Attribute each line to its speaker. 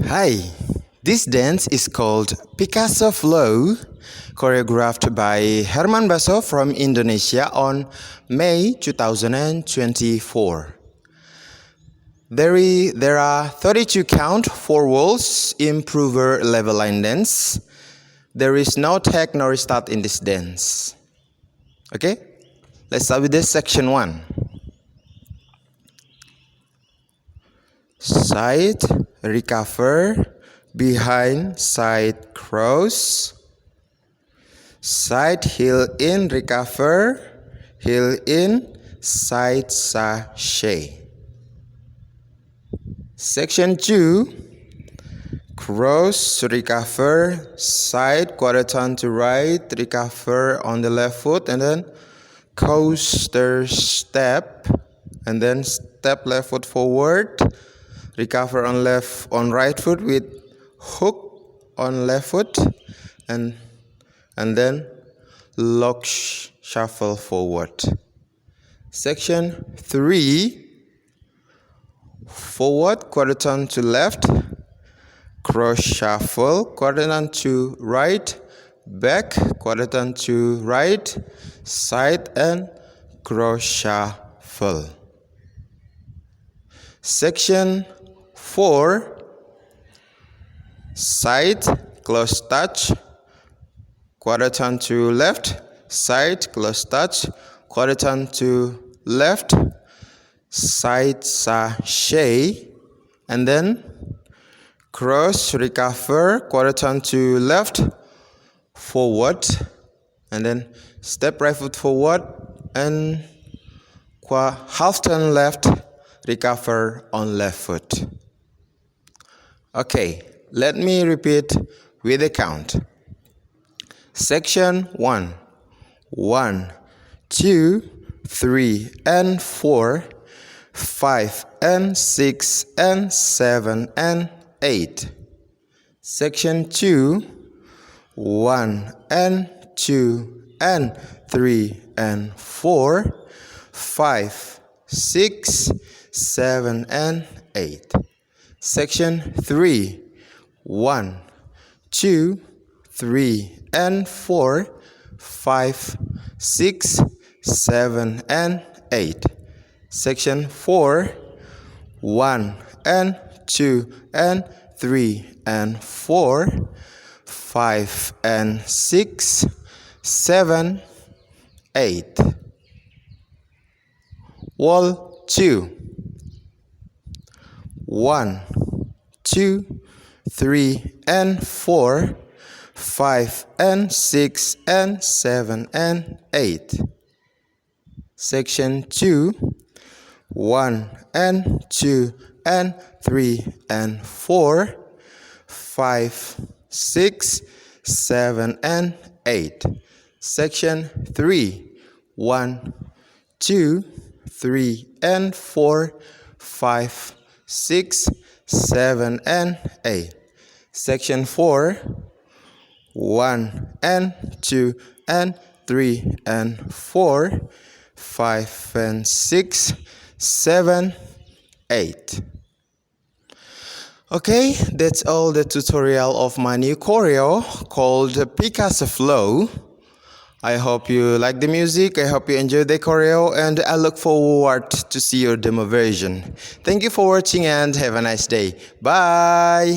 Speaker 1: Hi, this dance is called Picasso Flow, choreographed by Herman Baso from Indonesia on May 2024. There are 32 count, 4 walls, improver level line dance. There is no tag nor restart in this dance. Okay, let's start with this section 1. Side, recover, behind, side, cross, side, heel in, recover, heel in, side, sashay. Section 2, cross, recover, side, quarter turn to right, recover on the left foot, and then coaster step, and then step left foot forward, recover on right foot with hook on left foot, and then lock shuffle forward. Section 3, forward, quarter turn to left, cross shuffle, quarter turn to right, back, quarter turn to right, side, and cross shuffle. Section 4, side, close touch, quarter turn to left, side, close touch, quarter turn to left, side, sashay, and then cross, recover, quarter turn to left, forward, and then step right foot forward, and half turn left, recover on left foot. Okay, let me repeat with a count. Section 1, 1, 2, 3, and 4, 5, and 6, and 7, and 8. Section 2, 1, and 2, and 3, and 4, 5, 6, 7, and 8. Section 3, 1, 2, 3, and 4, 5, 6, 7, and 8. Section 4, 1, and 2, and 3, and 4, 5, and 6, 7, 8. Wall 2. 1, 2, 3, and 4, 5, and 6, and 7, and 8. Section 2, 1, and 2, and 3, and 4, 5, 6, 7, and 8. Section 3, 1, 2, 3, and 4, 5, 6, 7, and 8. Section 4, 1, and 2, and 3, and 4, 5, and 6, 7, 8. Okay, that's all the tutorial of my new choreo called Picasso Flow. I hope you like the music, I hope you enjoy the choreo, and I look forward to see your demo version. Thank you for watching and have a nice day. Bye!